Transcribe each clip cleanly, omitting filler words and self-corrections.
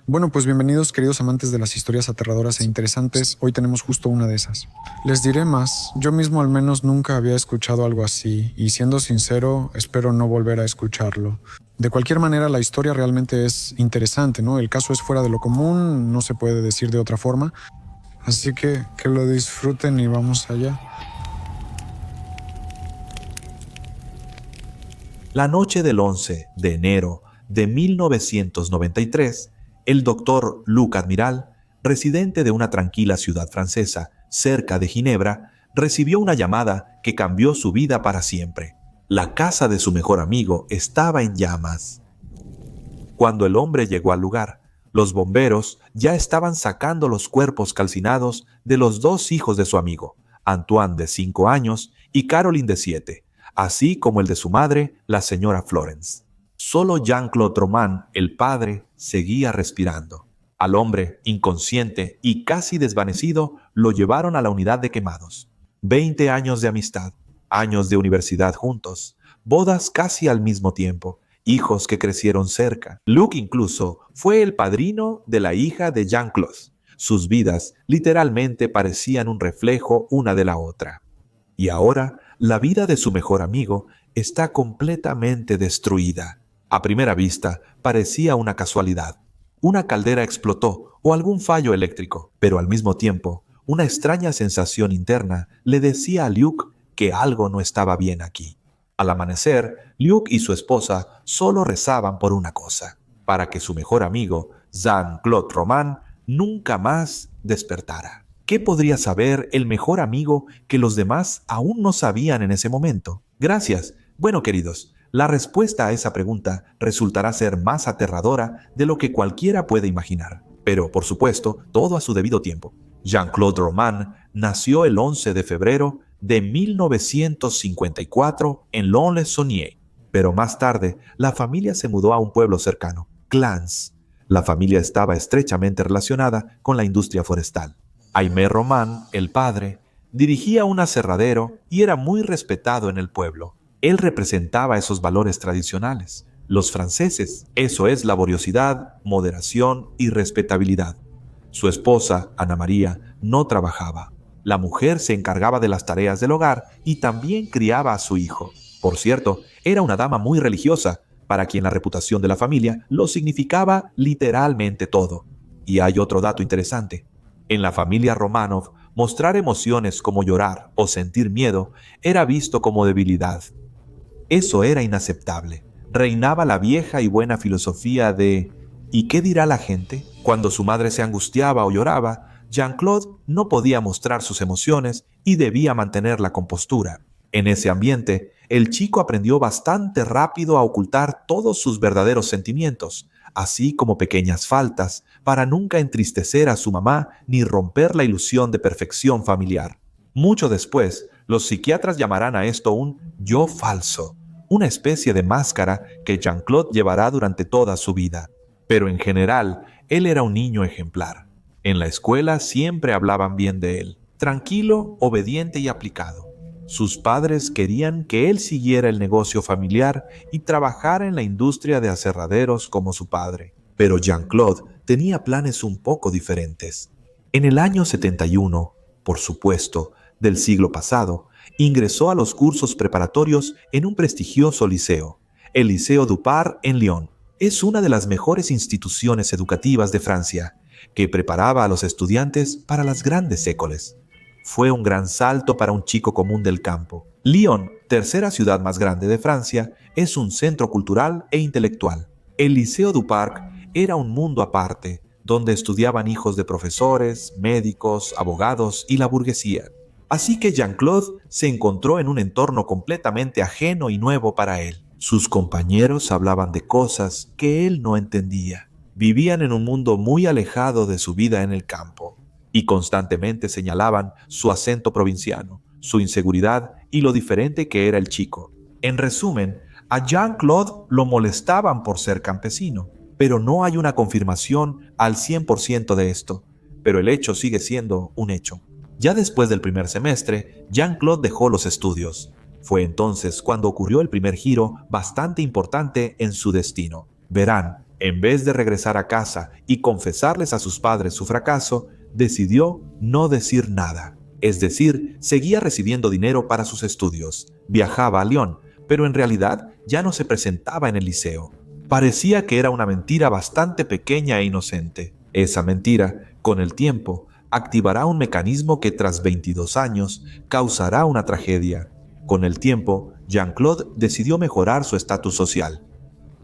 Bueno, pues bienvenidos queridos amantes de las historias aterradoras e interesantes. Hoy tenemos justo una de esas. Les diré más, yo mismo al menos nunca había escuchado algo así y siendo sincero, espero no volver a escucharlo. De cualquier manera, la historia realmente es interesante, ¿no? El caso es fuera de lo común, no se puede decir de otra forma. Así que lo disfruten y vamos allá. La noche del 11 de enero de 1993, el doctor Luc Admiral, residente de una tranquila ciudad francesa cerca de Ginebra, recibió una llamada que cambió su vida para siempre. La casa de su mejor amigo estaba en llamas. Cuando el hombre llegó al lugar, los bomberos ya estaban sacando los cuerpos calcinados de los dos hijos de su amigo, Antoine de 5 años y Caroline de 7, así como el de su madre, la señora Florence. Solo Jean-Claude Roman, el padre, seguía respirando. Al hombre, inconsciente y casi desvanecido, lo llevaron a la unidad de quemados. 20 años de amistad, años de universidad juntos, bodas casi al mismo tiempo, hijos que crecieron cerca. Luc incluso fue el padrino de la hija de Jean-Claude. Sus vidas literalmente parecían un reflejo una de la otra. Y ahora, la vida de su mejor amigo está completamente destruida. A primera vista, parecía una casualidad. Una caldera explotó o algún fallo eléctrico, pero al mismo tiempo, una extraña sensación interna le decía a Luc que algo no estaba bien aquí. Al amanecer, Luc y su esposa solo rezaban por una cosa, para que su mejor amigo, Jean-Claude Roman, nunca más despertara. ¿Qué podría saber el mejor amigo que los demás aún no sabían en ese momento? Gracias. Bueno, queridos, la respuesta a esa pregunta resultará ser más aterradora de lo que cualquiera puede imaginar. Pero, por supuesto, todo a su debido tiempo. Jean-Claude Roman nació el 11 de febrero de 1954 en Lons-le-Saunier. Pero más tarde, la familia se mudó a un pueblo cercano, Clans. La familia estaba estrechamente relacionada con la industria forestal. Aimé Roman, el padre, dirigía un aserradero y era muy respetado en el pueblo. Él representaba esos valores tradicionales. Los franceses, eso es laboriosidad, moderación y respetabilidad. Su esposa, Ana María, no trabajaba. La mujer se encargaba de las tareas del hogar y también criaba a su hijo. Por cierto, era una dama muy religiosa, para quien la reputación de la familia lo significaba literalmente todo. Y hay otro dato interesante. En la familia Romanov, mostrar emociones como llorar o sentir miedo era visto como debilidad. Eso era inaceptable. Reinaba la vieja y buena filosofía de ¿y qué dirá la gente? Cuando su madre se angustiaba o lloraba, Jean-Claude no podía mostrar sus emociones y debía mantener la compostura. En ese ambiente, el chico aprendió bastante rápido a ocultar todos sus verdaderos sentimientos, así como pequeñas faltas, para nunca entristecer a su mamá ni romper la ilusión de perfección familiar. Mucho después, los psiquiatras llamarán a esto un yo falso, una especie de máscara que Jean-Claude llevará durante toda su vida. Pero en general, él era un niño ejemplar. En la escuela siempre hablaban bien de él, tranquilo, obediente y aplicado. Sus padres querían que él siguiera el negocio familiar y trabajara en la industria de aserraderos como su padre. Pero Jean-Claude tenía planes un poco diferentes. En el año 71, por supuesto, del siglo pasado, ingresó a los cursos preparatorios en un prestigioso liceo, el Liceo du Parc en Lyon. Es una de las mejores instituciones educativas de Francia, que preparaba a los estudiantes para las grandes écoles. Fue un gran salto para un chico común del campo. Lyon, tercera ciudad más grande de Francia, es un centro cultural e intelectual. El Liceo du Parc era un mundo aparte, donde estudiaban hijos de profesores, médicos, abogados y la burguesía. Así que Jean-Claude se encontró en un entorno completamente ajeno y nuevo para él. Sus compañeros hablaban de cosas que él no entendía. Vivían en un mundo muy alejado de su vida en el campo y constantemente señalaban su acento provinciano, su inseguridad y lo diferente que era el chico. En resumen, a Jean-Claude lo molestaban por ser campesino, pero no hay una confirmación al 100% de esto, pero el hecho sigue siendo un hecho. Ya después del primer semestre, Jean-Claude dejó los estudios. Fue entonces cuando ocurrió el primer giro bastante importante en su destino. Verán, En vez de regresar a casa y confesarles a sus padres su fracaso, decidió no decir nada. Es decir, seguía recibiendo dinero para sus estudios. Viajaba a Lyon, pero en realidad ya no se presentaba en el liceo. Parecía que era una mentira bastante pequeña e inocente. Esa mentira, con el tiempo, activará un mecanismo que tras 22 años causará una tragedia. Con el tiempo, Jean-Claude decidió mejorar su estatus social,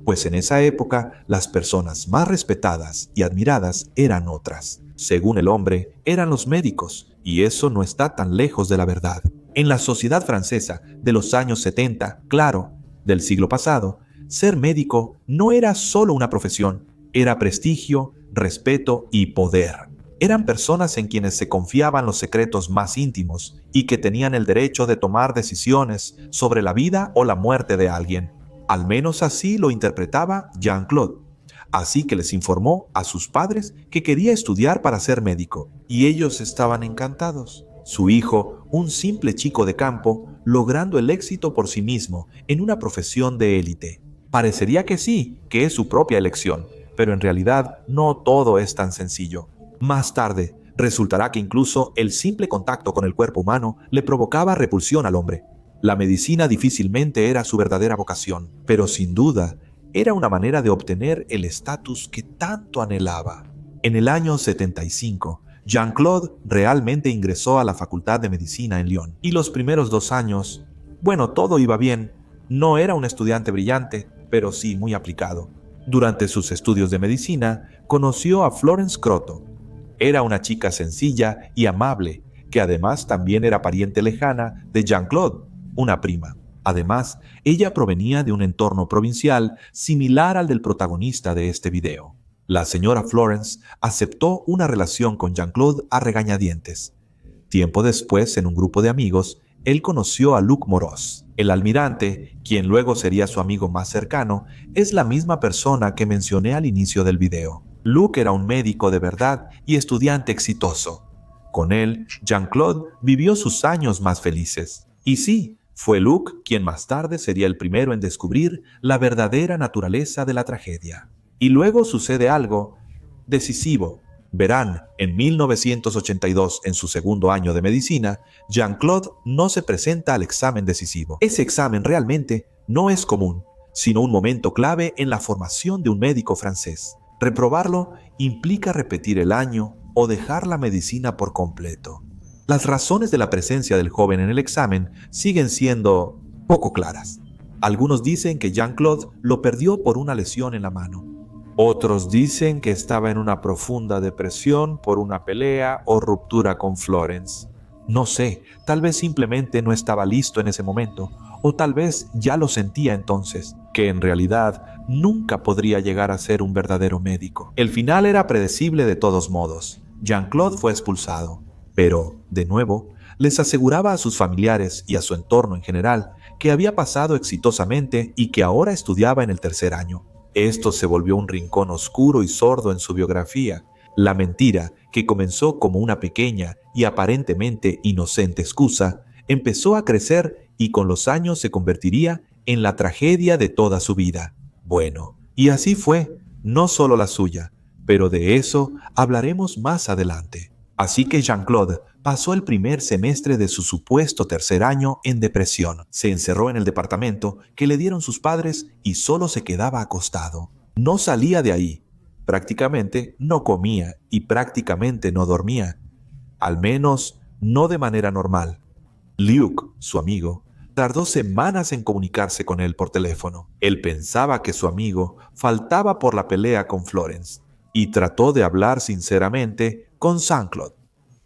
pues en esa época las personas más respetadas y admiradas eran otras. Según el hombre, eran los médicos, y eso no está tan lejos de la verdad. En la sociedad francesa de los años 70, claro, del siglo pasado, ser médico no era solo una profesión, era prestigio, respeto y poder. Eran personas en quienes se confiaban los secretos más íntimos y que tenían el derecho de tomar decisiones sobre la vida o la muerte de alguien. Al menos así lo interpretaba Jean-Claude. Así que les informó a sus padres que quería estudiar para ser médico, y ellos estaban encantados. Su hijo, un simple chico de campo, logrando el éxito por sí mismo en una profesión de élite. Parecería que sí, que es su propia elección, pero en realidad no todo es tan sencillo. Más tarde, resultará que incluso el simple contacto con el cuerpo humano le provocaba repulsión al hombre. La medicina difícilmente era su verdadera vocación, pero sin duda era una manera de obtener el estatus que tanto anhelaba. En el año 75, Jean-Claude realmente ingresó a la Facultad de Medicina en Lyon. Y los primeros 2 años, bueno, todo iba bien. No era un estudiante brillante, pero sí muy aplicado. Durante sus estudios de medicina, conoció a Florence Croto. Era una chica sencilla y amable, que además también era pariente lejana de Jean-Claude, una prima. Además, ella provenía de un entorno provincial similar al del protagonista de este video. La señora Florence aceptó una relación con Jean-Claude a regañadientes. Tiempo después, en un grupo de amigos, él conoció a Luc Moros. El almirante, quien luego sería su amigo más cercano, es la misma persona que mencioné al inicio del video. Luc era un médico de verdad y estudiante exitoso. Con él, Jean-Claude vivió sus años más felices. Y sí, fue Luc quien más tarde sería el primero en descubrir la verdadera naturaleza de la tragedia. Y luego sucede algo decisivo. Verán, en 1982, en su segundo año de medicina, Jean-Claude no se presenta al examen decisivo. Ese examen realmente no es común, sino un momento clave en la formación de un médico francés. Reprobarlo implica repetir el año o dejar la medicina por completo. Las razones de la presencia del joven en el examen siguen siendo poco claras. Algunos dicen que Jean-Claude lo perdió por una lesión en la mano. Otros dicen que estaba en una profunda depresión por una pelea o ruptura con Florence. No sé, tal vez simplemente no estaba listo en ese momento, o tal vez ya lo sentía entonces, que en realidad nunca podría llegar a ser un verdadero médico. El final era predecible de todos modos. Jean-Claude fue expulsado, pero, de nuevo, les aseguraba a sus familiares y a su entorno en general que había pasado exitosamente y que ahora estudiaba en el 3er año. Esto se volvió un rincón oscuro y sordo en su biografía. La mentira, que comenzó como una pequeña y aparentemente inocente excusa, empezó a crecer y con los años se convertiría en la tragedia de toda su vida. Bueno, y así fue, no solo la suya, pero de eso hablaremos más adelante. Así que Jean-Claude pasó el primer semestre de su supuesto 3er año en depresión. Se encerró en el departamento que le dieron sus padres y solo se quedaba acostado. No salía de ahí. Prácticamente no comía y prácticamente no dormía. Al menos no de manera normal. Luc, su amigo, tardó semanas en comunicarse con él por teléfono. Él pensaba que su amigo faltaba por la pelea con Florence y trató de hablar sinceramente con Jean-Claude.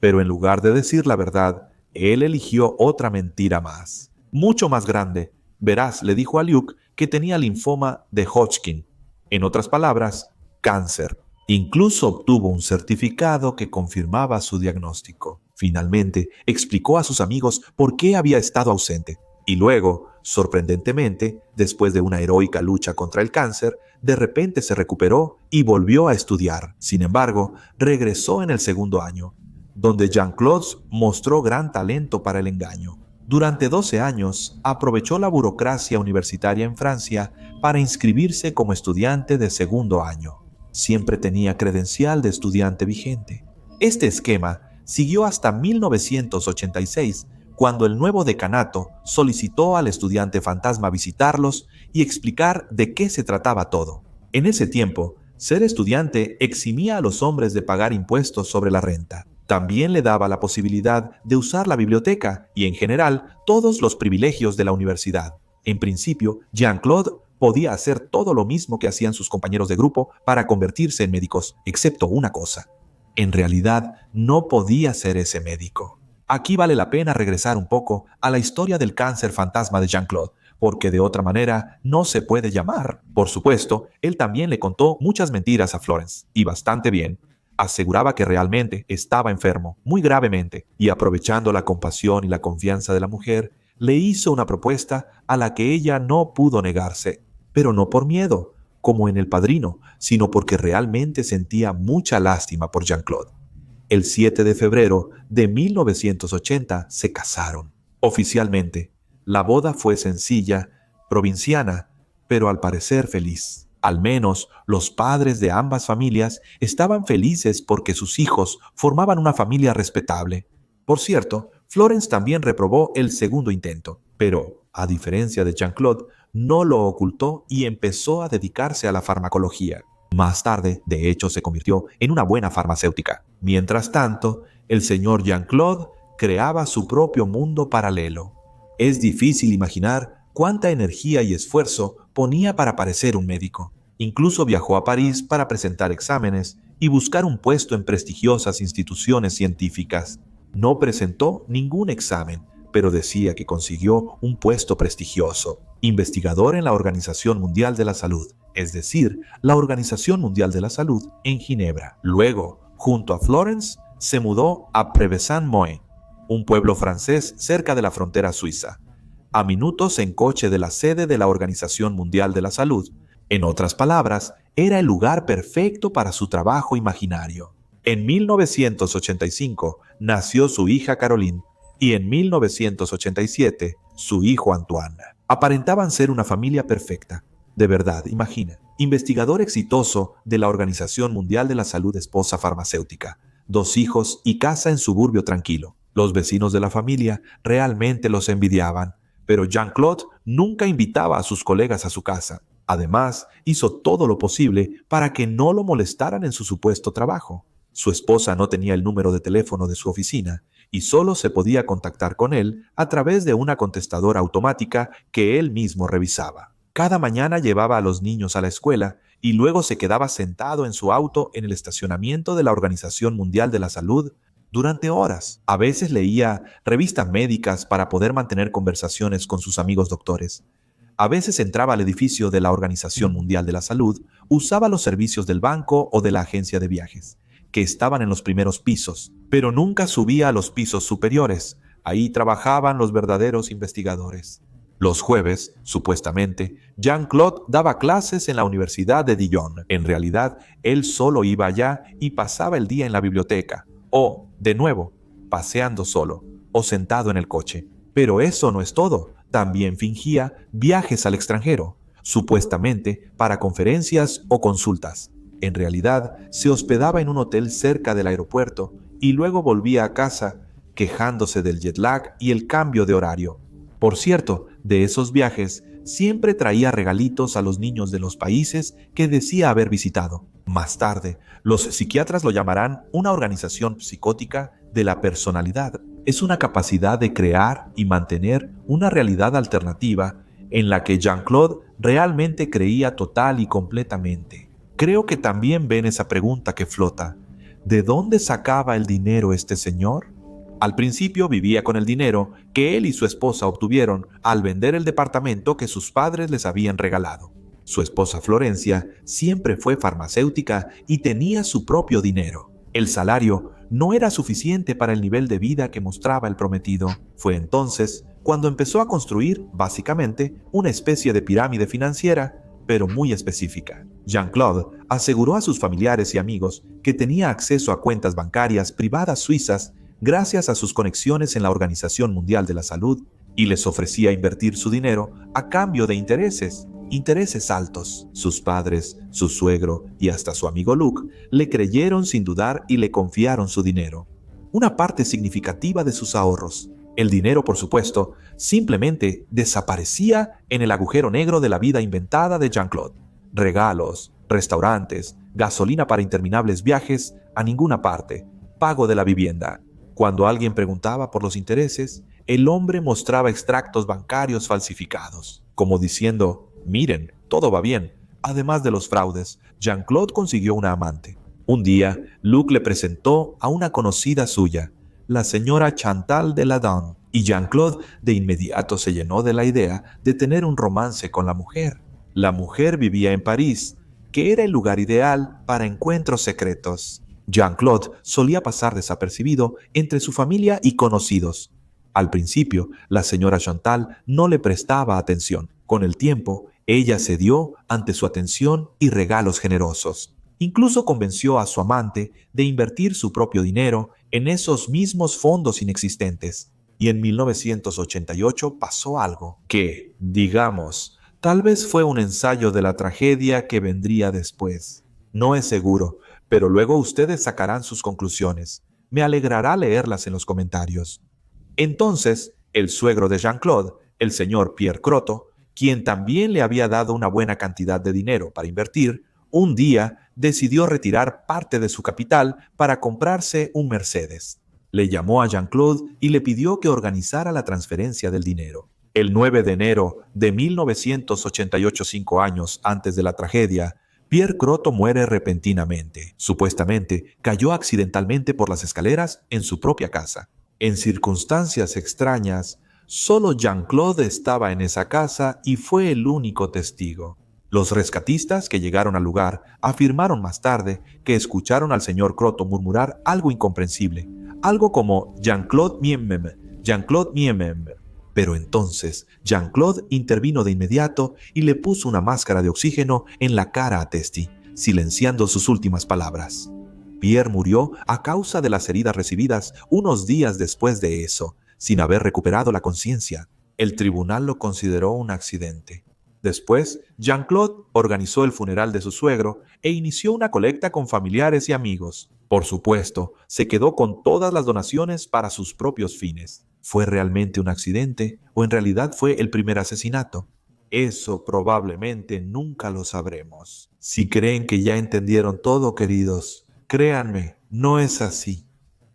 Pero en lugar de decir la verdad, él eligió otra mentira más, mucho más grande. Verás, le dijo a Luc que tenía linfoma de Hodgkin, en otras palabras, cáncer. Incluso obtuvo un certificado que confirmaba su diagnóstico. Finalmente, explicó a sus amigos por qué había estado ausente. Y luego, sorprendentemente, después de una heroica lucha contra el cáncer, de repente se recuperó y volvió a estudiar. Sin embargo, regresó en el 2º año, donde Jean-Claude mostró gran talento para el engaño. Durante 12 años, aprovechó la burocracia universitaria en Francia para inscribirse como estudiante de segundo año. Siempre tenía credencial de estudiante vigente. Este esquema siguió hasta 1986, cuando el nuevo decanato solicitó al estudiante fantasma visitarlos y explicar de qué se trataba todo. En ese tiempo, ser estudiante eximía a los hombres de pagar impuestos sobre la renta. También le daba la posibilidad de usar la biblioteca y, en general, todos los privilegios de la universidad. En principio, Jean-Claude podía hacer todo lo mismo que hacían sus compañeros de grupo para convertirse en médicos, excepto una cosa. En realidad, no podía ser ese médico. Aquí vale la pena regresar un poco a la historia del cáncer fantasma de Jean-Claude, porque de otra manera no se puede llamar. Por supuesto, él también le contó muchas mentiras a Florence, y bastante bien. Aseguraba que realmente estaba enfermo, muy gravemente, y aprovechando la compasión y la confianza de la mujer, le hizo una propuesta a la que ella no pudo negarse, pero no por miedo, como en El Padrino, sino porque realmente sentía mucha lástima por Jean-Claude. El 7 de febrero de 1980 se casaron. Oficialmente, la boda fue sencilla, provinciana, pero al parecer feliz. Al menos los padres de ambas familias estaban felices porque sus hijos formaban una familia respetable. Por cierto, Florence también reprobó el segundo intento, pero, a diferencia de Jean-Claude, no lo ocultó y empezó a dedicarse a la farmacología. Más tarde, de hecho, se convirtió en una buena farmacéutica. Mientras tanto, el señor Jean-Claude creaba su propio mundo paralelo. Es difícil imaginar cuánta energía y esfuerzo ponía para parecer un médico. Incluso viajó a París para presentar exámenes y buscar un puesto en prestigiosas instituciones científicas. No presentó ningún examen, pero decía que consiguió un puesto prestigioso, investigador en la Organización Mundial de la Salud, es decir, la Organización Mundial de la Salud en Ginebra. Luego, junto a Florence, se mudó a Prevessan-Moët, un pueblo francés cerca de la frontera suiza, a minutos en coche de la sede de la Organización Mundial de la Salud. En otras palabras, era el lugar perfecto para su trabajo imaginario. En 1985 nació su hija Caroline y en 1987 su hijo Antoine. Aparentaban ser una familia perfecta. De verdad, imagina. Investigador exitoso de la Organización Mundial de la Salud, esposa farmacéutica, 2 hijos y casa en suburbio tranquilo. Los vecinos de la familia realmente los envidiaban, pero Jean-Claude nunca invitaba a sus colegas a su casa. Además, hizo todo lo posible para que no lo molestaran en su supuesto trabajo. Su esposa no tenía el número de teléfono de su oficina y solo se podía contactar con él a través de una contestadora automática que él mismo revisaba. Cada mañana llevaba a los niños a la escuela y luego se quedaba sentado en su auto en el estacionamiento de la Organización Mundial de la Salud durante horas. A veces leía revistas médicas para poder mantener conversaciones con sus amigos doctores. A veces entraba al edificio de la Organización Mundial de la Salud, usaba los servicios del banco o de la agencia de viajes, que estaban en los primeros pisos, pero nunca subía a los pisos superiores. Ahí trabajaban los verdaderos investigadores. Los jueves, supuestamente, Jean-Claude daba clases en la Universidad de Dijon. En realidad, él solo iba allá y pasaba el día en la biblioteca, o, de nuevo, paseando solo, o sentado en el coche. Pero eso no es todo. También fingía viajes al extranjero, supuestamente para conferencias o consultas. En realidad, se hospedaba en un hotel cerca del aeropuerto y luego volvía a casa, quejándose del jet lag y el cambio de horario. Por cierto, de esos viajes, siempre traía regalitos a los niños de los países que decía haber visitado. Más tarde, los psiquiatras lo llamarán una organización psicótica de la personalidad. Es una capacidad de crear y mantener una realidad alternativa en la que Jean-Claude realmente creía total y completamente. Creo que también ven esa pregunta que flota. ¿De dónde sacaba el dinero este señor? Al principio vivía con el dinero que él y su esposa obtuvieron al vender el departamento que sus padres les habían regalado. Su esposa Florencia siempre fue farmacéutica y tenía su propio dinero. El salario no era suficiente para el nivel de vida que mostraba el prometido. Fue entonces cuando empezó a construir, básicamente, una especie de pirámide financiera, pero muy específica. Jean-Claude aseguró a sus familiares y amigos que tenía acceso a cuentas bancarias privadas suizas gracias a sus conexiones en la Organización Mundial de la Salud y les ofrecía invertir su dinero a cambio de intereses altos. Sus padres, su suegro y hasta su amigo Luke le creyeron sin dudar y le confiaron su dinero, una parte significativa de sus ahorros. El dinero, por supuesto, simplemente desaparecía en el agujero negro de la vida inventada de Jean-Claude. Regalos, restaurantes, gasolina para interminables viajes a ninguna parte, pago de la vivienda. Cuando alguien preguntaba por los intereses, el hombre mostraba extractos bancarios falsificados, como diciendo: miren, todo va bien. Además de los fraudes, Jean-Claude consiguió una amante. Un día, Luke le presentó a una conocida suya, la señora Chantal de Ladan, y Jean-Claude de inmediato se llenó de la idea de tener un romance con la mujer. La mujer vivía en París, que era el lugar ideal para encuentros secretos. Jean-Claude solía pasar desapercibido entre su familia y conocidos. Al principio, la señora Chantal no le prestaba atención. Con el tiempo, ella cedió ante su atención y regalos generosos. Incluso convenció a su amante de invertir su propio dinero en esos mismos fondos inexistentes. Y en 1988 pasó algo que, digamos, tal vez fue un ensayo de la tragedia que vendría después. No es seguro, pero luego ustedes sacarán sus conclusiones. Me alegrará leerlas en los comentarios. Entonces, el suegro de Jean-Claude, el señor Pierre Croto, quien también le había dado una buena cantidad de dinero para invertir, un día decidió retirar parte de su capital para comprarse un Mercedes. Le llamó a Jean-Claude y le pidió que organizara la transferencia del dinero. El 9 de enero de 1988, 5 años antes de la tragedia, Pierre Croto muere repentinamente. Supuestamente, cayó accidentalmente por las escaleras en su propia casa. En circunstancias extrañas, solo Jean-Claude estaba en esa casa y fue el único testigo. Los rescatistas que llegaron al lugar afirmaron más tarde que escucharon al señor Croto murmurar algo incomprensible, algo como Jean-Claude Miemem, Jean-Claude Miemem. Pero entonces Jean-Claude intervino de inmediato y le puso una máscara de oxígeno en la cara a Testy, silenciando sus últimas palabras. Pierre murió a causa de las heridas recibidas unos días después de eso, sin haber recuperado la conciencia. El tribunal lo consideró un accidente. Después, Jean-Claude organizó el funeral de su suegro e inició una colecta con familiares y amigos. Por supuesto, se quedó con todas las donaciones para sus propios fines. ¿Fue realmente un accidente o en realidad fue el primer asesinato? Eso probablemente nunca lo sabremos. Si creen que ya entendieron todo, queridos, créanme, no es así.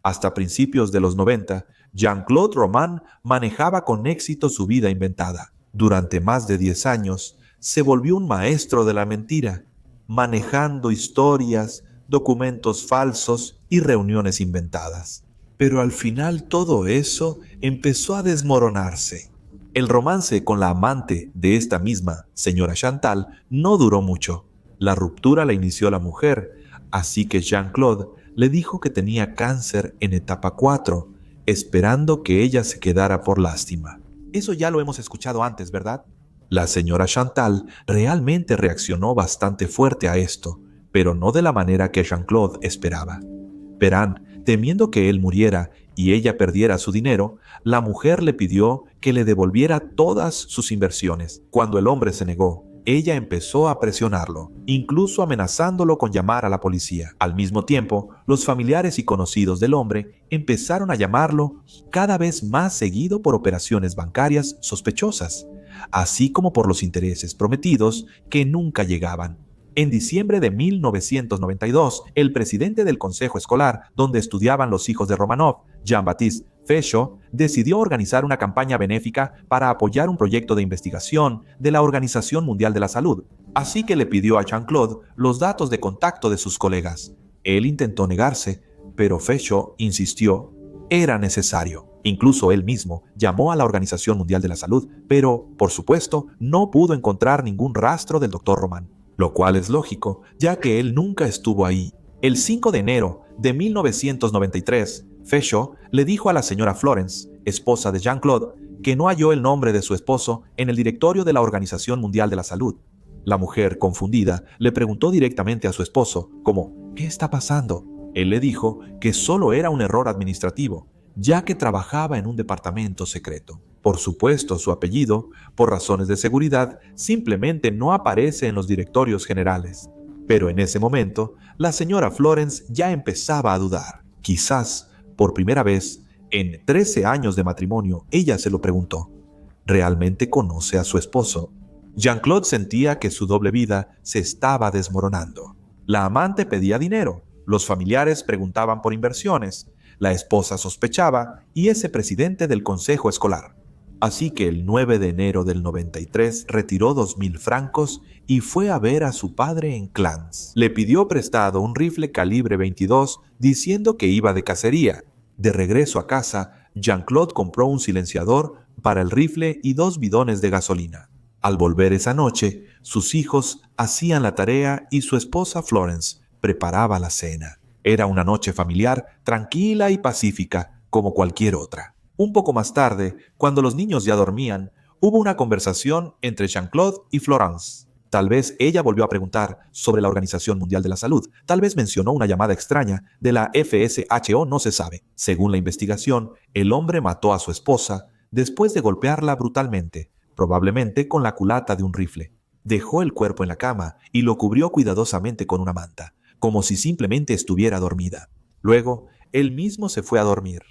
Hasta principios de los 90, Jean-Claude Roman manejaba con éxito su vida inventada. Durante más de 10 años, se volvió un maestro de la mentira, manejando historias, documentos falsos y reuniones inventadas. Pero al final todo eso empezó a desmoronarse. El romance con la amante de esta misma señora Chantal no duró mucho. La ruptura la inició la mujer, así que Jean-Claude le dijo que tenía cáncer en etapa 4, esperando que ella se quedara por lástima. Eso ya lo hemos escuchado antes, ¿verdad? La señora Chantal realmente reaccionó bastante fuerte a esto, pero no de la manera que Jean-Claude esperaba. Verán, temiendo que él muriera y ella perdiera su dinero, la mujer le pidió que le devolviera todas sus inversiones. Cuando el hombre se negó, ella empezó a presionarlo, incluso amenazándolo con llamar a la policía. Al mismo tiempo, los familiares y conocidos del hombre empezaron a llamarlo cada vez más seguido por operaciones bancarias sospechosas, así como por los intereses prometidos que nunca llegaban. En diciembre de 1992, el presidente del consejo escolar, donde estudiaban los hijos de Romanov, Jean-Baptiste Fechot, decidió organizar una campaña benéfica para apoyar un proyecto de investigación de la Organización Mundial de la Salud. Así que le pidió a Jean-Claude los datos de contacto de sus colegas. Él intentó negarse, pero Fechot insistió. Era necesario. Incluso él mismo llamó a la Organización Mundial de la Salud, pero, por supuesto, no pudo encontrar ningún rastro del Dr. Roman. Lo cual es lógico, ya que él nunca estuvo ahí. El 5 de enero de 1993, Fechot le dijo a la señora Florence, esposa de Jean-Claude, que no halló el nombre de su esposo en el directorio de la Organización Mundial de la Salud. La mujer, confundida, le preguntó directamente a su esposo, como, ¿qué está pasando? Él le dijo que solo era un error administrativo, ya que trabajaba en un departamento secreto. Por supuesto, su apellido, por razones de seguridad, simplemente no aparece en los directorios generales. Pero en ese momento, la señora Florence ya empezaba a dudar. Quizás, por primera vez, en 13 años de matrimonio, ella se lo preguntó. ¿Realmente conoce a su esposo? Jean-Claude sentía que su doble vida se estaba desmoronando. La amante pedía dinero, los familiares preguntaban por inversiones, la esposa sospechaba y ese presidente del consejo escolar. Así que el 9 de enero del 93 retiró 2.000 francos y fue a ver a su padre en Clans. Le pidió prestado un rifle calibre 22 diciendo que iba de cacería. De regreso a casa, Jean-Claude compró un silenciador para el rifle y 2 bidones de gasolina. Al volver esa noche, sus hijos hacían la tarea y su esposa Florence preparaba la cena. Era una noche familiar, tranquila y pacífica, como cualquier otra. Un poco más tarde, cuando los niños ya dormían, hubo una conversación entre Jean-Claude y Florence. Tal vez ella volvió a preguntar sobre la Organización Mundial de la Salud. Tal vez mencionó una llamada extraña de la FSHO, no se sabe. Según la investigación, el hombre mató a su esposa después de golpearla brutalmente, probablemente con la culata de un rifle. Dejó el cuerpo en la cama y lo cubrió cuidadosamente con una manta, como si simplemente estuviera dormida. Luego, él mismo se fue a dormir.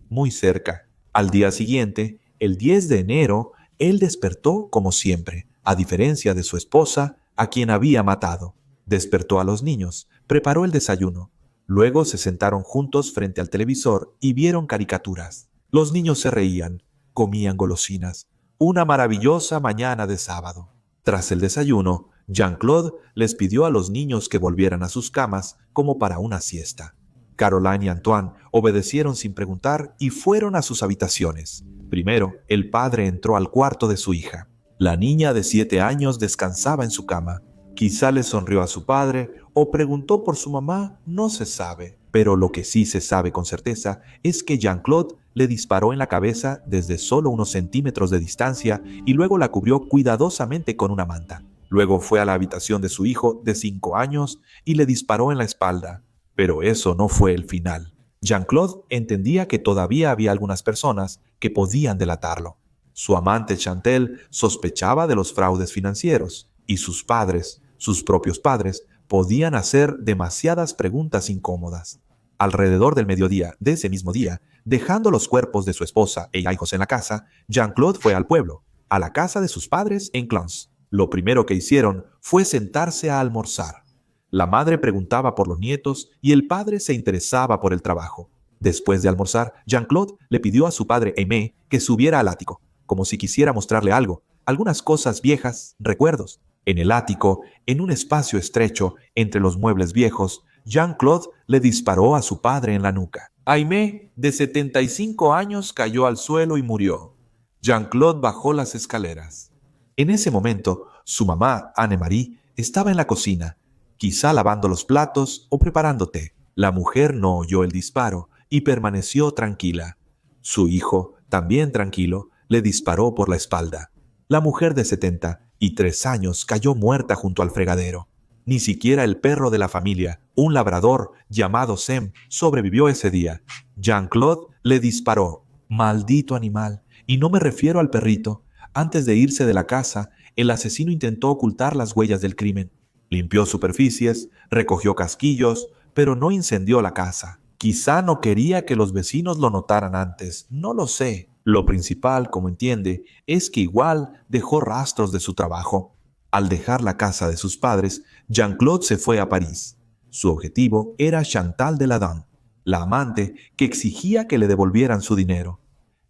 Muy cerca. Al día siguiente, el 10 de enero, él despertó como siempre, a diferencia de su esposa, a quien había matado. Despertó a los niños, preparó el desayuno. Luego se sentaron juntos frente al televisor y vieron caricaturas. Los niños se reían, comían golosinas. Una maravillosa mañana de sábado. Tras el desayuno, Jean-Claude les pidió a los niños que volvieran a sus camas como para una siesta. Caroline y Antoine obedecieron sin preguntar y fueron a sus habitaciones. Primero, el padre entró al cuarto de su hija. La niña de 7 años descansaba en su cama. Quizá le sonrió a su padre o preguntó por su mamá, no se sabe. Pero lo que sí se sabe con certeza es que Jean-Claude le disparó en la cabeza desde solo unos centímetros de distancia y luego la cubrió cuidadosamente con una manta. Luego fue a la habitación de su hijo de 5 años y le disparó en la espalda. Pero eso no fue el final. Jean-Claude entendía que todavía había algunas personas que podían delatarlo. Su amante Chantel sospechaba de los fraudes financieros y sus padres, sus propios padres, podían hacer demasiadas preguntas incómodas. Alrededor del mediodía de ese mismo día, dejando los cuerpos de su esposa e hijos en la casa, Jean-Claude fue al pueblo, a la casa de sus padres en Clans. Lo primero que hicieron fue sentarse a almorzar. La madre preguntaba por los nietos y el padre se interesaba por el trabajo. Después de almorzar, Jean-Claude le pidió a su padre Aimé que subiera al ático, como si quisiera mostrarle algo, algunas cosas viejas, recuerdos. En el ático, en un espacio estrecho entre los muebles viejos, Jean-Claude le disparó a su padre en la nuca. Aimé, de 75 años, cayó al suelo y murió. Jean-Claude bajó las escaleras. En ese momento, su mamá, Anne-Marie, estaba en la cocina, quizá lavando los platos o preparando té. La mujer no oyó el disparo y permaneció tranquila. Su hijo, también tranquilo, le disparó por la espalda. La mujer de 73 años cayó muerta junto al fregadero. Ni siquiera el perro de la familia, un labrador llamado Sem, sobrevivió ese día. Jean-Claude le disparó. Maldito animal. Y no me refiero al perrito. Antes de irse de la casa, el asesino intentó ocultar las huellas del crimen. Limpió superficies, recogió casquillos, pero no incendió la casa. Quizá no quería que los vecinos lo notaran antes, no lo sé. Lo principal, como entiende, es que igual dejó rastros de su trabajo. Al dejar la casa de sus padres, Jean-Claude se fue a París. Su objetivo era Chantal Deladan, la amante que exigía que le devolvieran su dinero.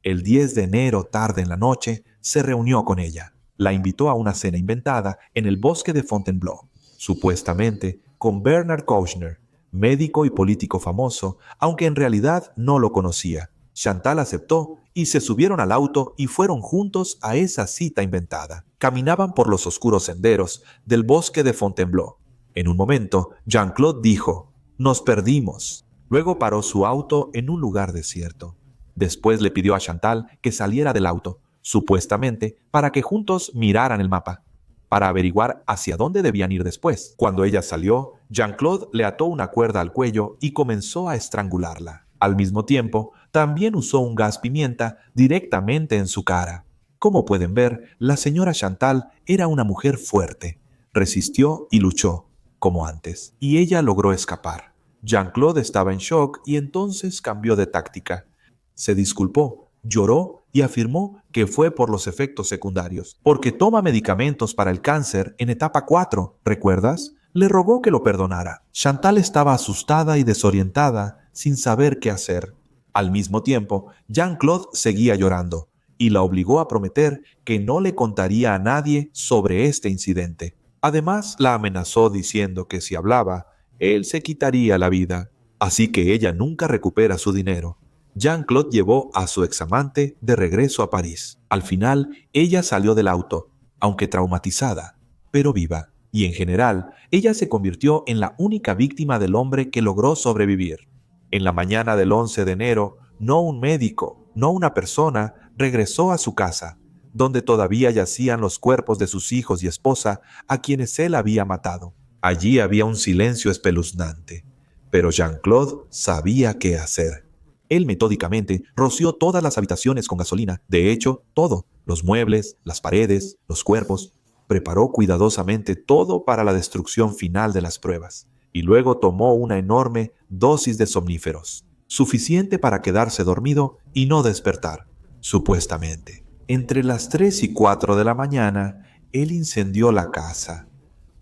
El 10 de enero, tarde en la noche, se reunió con ella. La invitó a una cena inventada en el bosque de Fontainebleau, supuestamente con Bernard Kouchner, médico y político famoso, aunque en realidad no lo conocía. Chantal aceptó y se subieron al auto y fueron juntos a esa cita inventada. Caminaban por los oscuros senderos del bosque de Fontainebleau. En un momento, Jean-Claude dijo, «Nos perdimos». Luego paró su auto en un lugar desierto. Después le pidió a Chantal que saliera del auto, supuestamente para que juntos miraran el mapa, para averiguar hacia dónde debían ir después. Cuando ella salió, Jean-Claude le ató una cuerda al cuello y comenzó a estrangularla. Al mismo tiempo, también usó un gas pimienta directamente en su cara. Como pueden ver, la señora Chantal era una mujer fuerte. Resistió y luchó, como antes, y ella logró escapar. Jean-Claude estaba en shock y entonces cambió de táctica. Se disculpó, lloró y afirmó que fue por los efectos secundarios, porque toma medicamentos para el cáncer en etapa 4, ¿recuerdas? Le rogó que lo perdonara. Chantal estaba asustada y desorientada, sin saber qué hacer. Al mismo tiempo, Jean-Claude seguía llorando y la obligó a prometer que no le contaría a nadie sobre este incidente. Además, la amenazó diciendo que si hablaba, él se quitaría la vida, así que ella nunca recupera su dinero. Jean-Claude llevó a su examante de regreso a París. Al final, ella salió del auto, aunque traumatizada, pero viva. Y en general, ella se convirtió en la única víctima del hombre que logró sobrevivir. En la mañana del 11 de enero, no un médico, no una persona, regresó a su casa, donde todavía yacían los cuerpos de sus hijos y esposa a quienes él había matado. Allí había un silencio espeluznante, pero Jean-Claude sabía qué hacer. Él metódicamente roció todas las habitaciones con gasolina, de hecho, todo, los muebles, las paredes, los cuerpos. Preparó cuidadosamente todo para la destrucción final de las pruebas, y luego tomó una enorme dosis de somníferos, suficiente para quedarse dormido y no despertar, supuestamente. Entre las 3 y 4 de la mañana, él incendió la casa.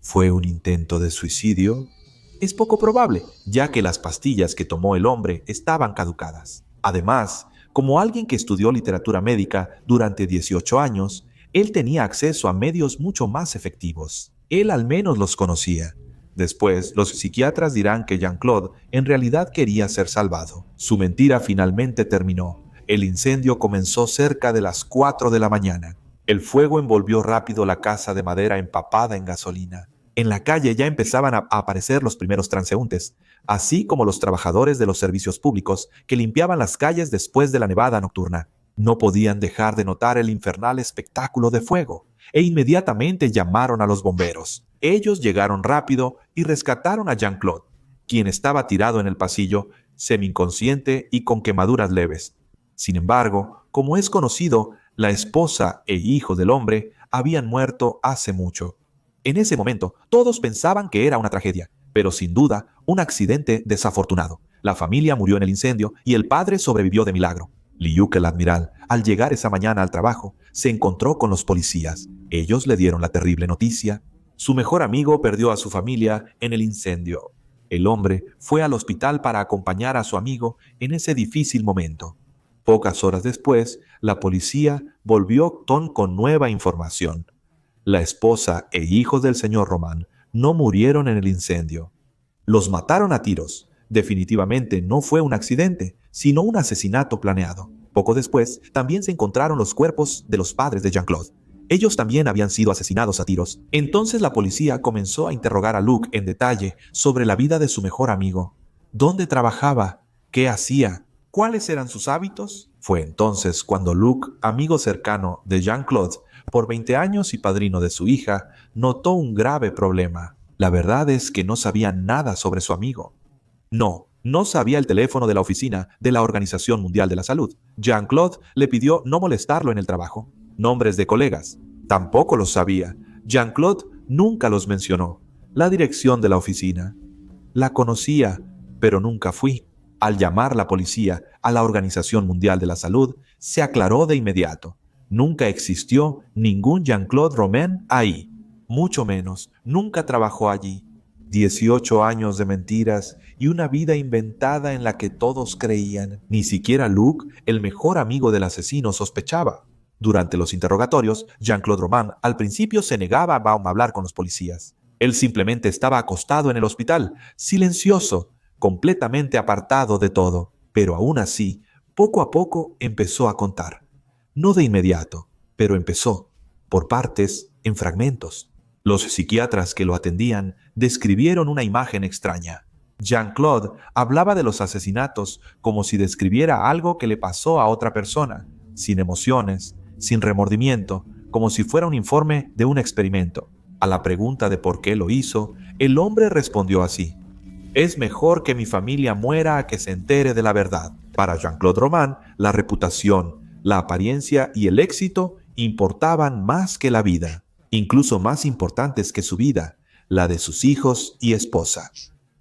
¿Fue un intento de suicidio? Es poco probable, ya que las pastillas que tomó el hombre estaban caducadas. Además, como alguien que estudió literatura médica durante 18 años, él tenía acceso a medios mucho más efectivos. Él al menos los conocía. Después, los psiquiatras dirán que Jean-Claude en realidad quería ser salvado. Su mentira finalmente terminó. El incendio comenzó cerca de las 4 de la mañana. El fuego envolvió rápido la casa de madera empapada en gasolina. En la calle ya empezaban a aparecer los primeros transeúntes, así como los trabajadores de los servicios públicos que limpiaban las calles después de la nevada nocturna. No podían dejar de notar el infernal espectáculo de fuego, e inmediatamente llamaron a los bomberos. Ellos llegaron rápido y rescataron a Jean-Claude, quien estaba tirado en el pasillo, semi-inconsciente y con quemaduras leves. Sin embargo, como es conocido, la esposa e hijo del hombre habían muerto hace mucho. En ese momento, todos pensaban que era una tragedia, pero sin duda, un accidente desafortunado. La familia murió en el incendio y el padre sobrevivió de milagro. Liuc, el admiral, al llegar esa mañana al trabajo, se encontró con los policías. Ellos le dieron la terrible noticia. Su mejor amigo perdió a su familia en el incendio. El hombre fue al hospital para acompañar a su amigo en ese difícil momento. Pocas horas después, la policía volvió con nueva información. La esposa e hijos del señor Román no murieron en el incendio. Los mataron a tiros. Definitivamente no fue un accidente, sino un asesinato planeado. Poco después, también se encontraron los cuerpos de los padres de Jean-Claude. Ellos también habían sido asesinados a tiros. Entonces la policía comenzó a interrogar a Luc en detalle sobre la vida de su mejor amigo. ¿Dónde trabajaba? ¿Qué hacía? ¿Cuáles eran sus hábitos? Fue entonces cuando Luc, amigo cercano de Jean-Claude, por 20 años y padrino de su hija, notó un grave problema. La verdad es que no sabía nada sobre su amigo. No sabía el teléfono de la oficina de la Organización Mundial de la Salud. Jean-Claude le pidió no molestarlo en el trabajo. Nombres de colegas. Tampoco los sabía. Jean-Claude nunca los mencionó. La dirección de la oficina. La conocía, pero nunca fui. Al llamar la policía a la Organización Mundial de la Salud, se aclaró de inmediato. Nunca existió ningún Jean-Claude Romain ahí. Mucho menos, nunca trabajó allí. 18 años de mentiras y una vida inventada en la que todos creían. Ni siquiera Luc, el mejor amigo del asesino, sospechaba. Durante los interrogatorios, Jean-Claude Romain al principio se negaba a hablar con los policías. Él simplemente estaba acostado en el hospital, silencioso, completamente apartado de todo. Pero aún así, poco a poco empezó a contar. No de inmediato, pero empezó, por partes, en fragmentos. Los psiquiatras que lo atendían describieron una imagen extraña. Jean-Claude hablaba de los asesinatos como si describiera algo que le pasó a otra persona, sin emociones, sin remordimiento, como si fuera un informe de un experimento. A la pregunta de por qué lo hizo, el hombre respondió así: «Es mejor que mi familia muera a que se entere de la verdad». Para Jean-Claude Roman, la reputación, la apariencia y el éxito importaban más que la vida, incluso más importantes que su vida, la de sus hijos y esposa.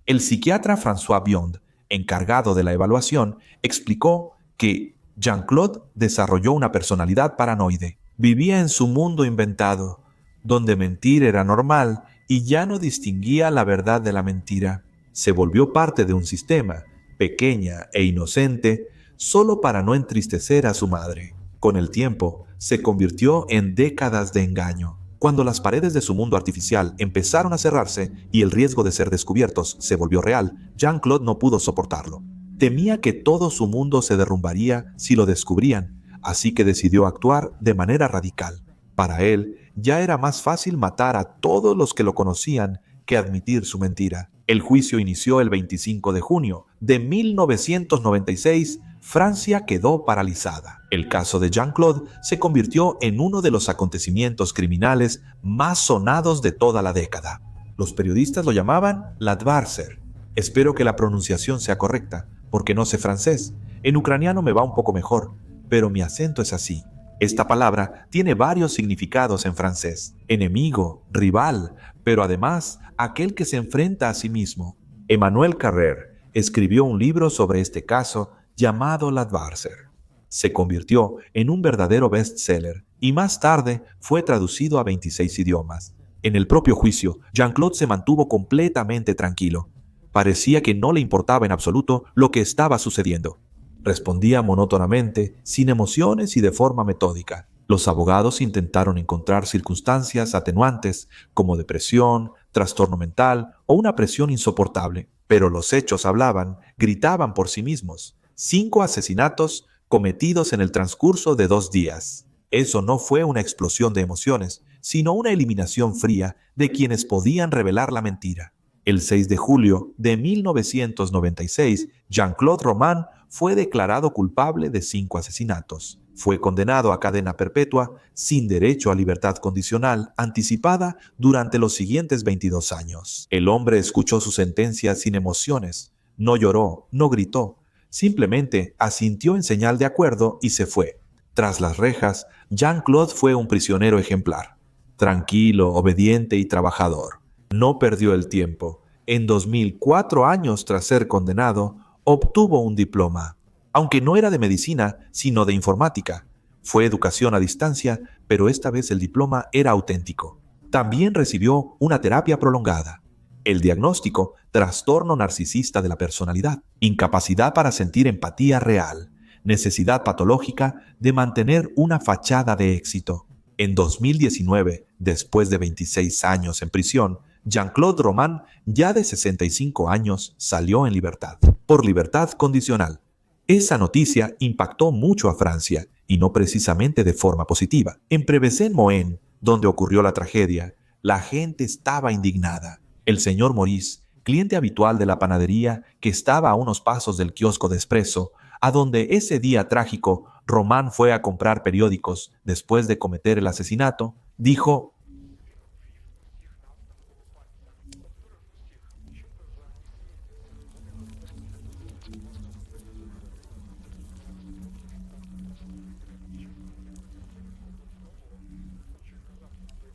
El psiquiatra François Biond, encargado de la evaluación, explicó que Jean-Claude desarrolló una personalidad paranoide. Vivía en su mundo inventado, donde mentir era normal y ya no distinguía la verdad de la mentira. Se volvió parte de un sistema, pequeña e inocente, solo para no entristecer a su madre. Con el tiempo, se convirtió en décadas de engaño. Cuando las paredes de su mundo artificial empezaron a cerrarse y el riesgo de ser descubiertos se volvió real, Jean-Claude no pudo soportarlo. Temía que todo su mundo se derrumbaría si lo descubrían, así que decidió actuar de manera radical. Para él, ya era más fácil matar a todos los que lo conocían que admitir su mentira. El juicio inició el 25 de junio de 1996. Francia quedó paralizada. El caso de Jean-Claude se convirtió en uno de los acontecimientos criminales más sonados de toda la década. Los periodistas lo llamaban l'Adversaire. Espero que la pronunciación sea correcta, porque no sé francés. En ucraniano me va un poco mejor, pero mi acento es así. Esta palabra tiene varios significados en francés: enemigo, rival, pero además aquel que se enfrenta a sí mismo. Emmanuel Carrère escribió un libro sobre este caso llamado l'Adversaire. Se convirtió en un verdadero bestseller y más tarde fue traducido a 26 idiomas. En el propio juicio, Jean-Claude se mantuvo completamente tranquilo. Parecía que no le importaba en absoluto lo que estaba sucediendo. Respondía monótonamente, sin emociones y de forma metódica. Los abogados intentaron encontrar circunstancias atenuantes como depresión, trastorno mental o una presión insoportable, pero los hechos hablaban, gritaban por sí mismos. 5 asesinatos cometidos en el transcurso de 2 días. Eso no fue una explosión de emociones, sino una eliminación fría de quienes podían revelar la mentira. El 6 de julio de 1996, Jean-Claude Roman fue declarado culpable de 5 asesinatos. Fue condenado a cadena perpetua sin derecho a libertad condicional anticipada durante los siguientes 22 años. El hombre escuchó su sentencia sin emociones, no lloró, no gritó. Simplemente asintió en señal de acuerdo y se fue. Tras las rejas, Jean-Claude fue un prisionero ejemplar. Tranquilo, obediente y trabajador. No perdió el tiempo. En 2004 años tras ser condenado, obtuvo un diploma. Aunque no era de medicina, sino de informática. Fue educación a distancia, pero esta vez el diploma era auténtico. También recibió una terapia prolongada. El diagnóstico: trastorno narcisista de la personalidad, incapacidad para sentir empatía real, necesidad patológica de mantener una fachada de éxito. En 2019, después de 26 años en prisión, Jean-Claude Roman, ya de 65 años, salió en libertad, por libertad condicional. Esa noticia impactó mucho a Francia, y no precisamente de forma positiva. En Prevesén-Moën, donde ocurrió la tragedia, la gente estaba indignada. El señor Maurice, cliente habitual de la panadería que estaba a unos pasos del kiosco de espresso, a donde ese día trágico Roman fue a comprar periódicos después de cometer el asesinato, dijo: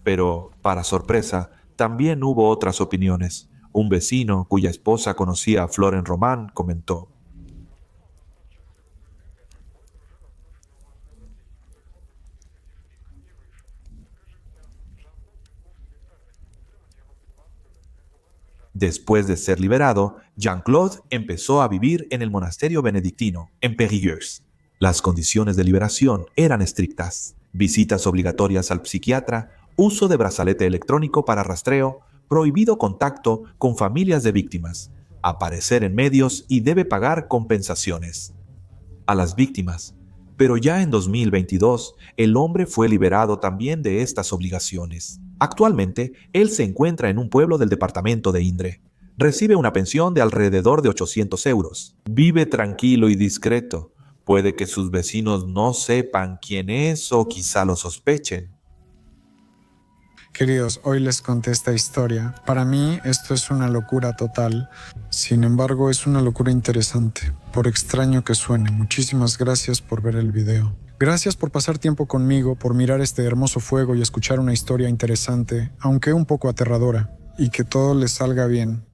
pero, para sorpresa, también hubo otras opiniones. Un vecino, cuya esposa conocía a Florent Roman, comentó: después de ser liberado, Jean-Claude empezó a vivir en el monasterio benedictino, en Périgueux. Las condiciones de liberación eran estrictas: visitas obligatorias al psiquiatra, uso de brazalete electrónico para rastreo, prohibido contacto con familias de víctimas, aparecer en medios y debe pagar compensaciones a las víctimas. Pero ya en 2022, el hombre fue liberado también de estas obligaciones. Actualmente, él se encuentra en un pueblo del departamento de Indre. Recibe una pensión de alrededor de 800 euros. Vive tranquilo y discreto. Puede que sus vecinos no sepan quién es o quizá lo sospechen. Queridos, hoy les conté esta historia. Para mí esto es una locura total. Sin embargo, es una locura interesante. Por extraño que suene, muchísimas gracias por ver el video. Gracias por pasar tiempo conmigo, por mirar este hermoso fuego y escuchar una historia interesante, aunque un poco aterradora. Y que todo les salga bien.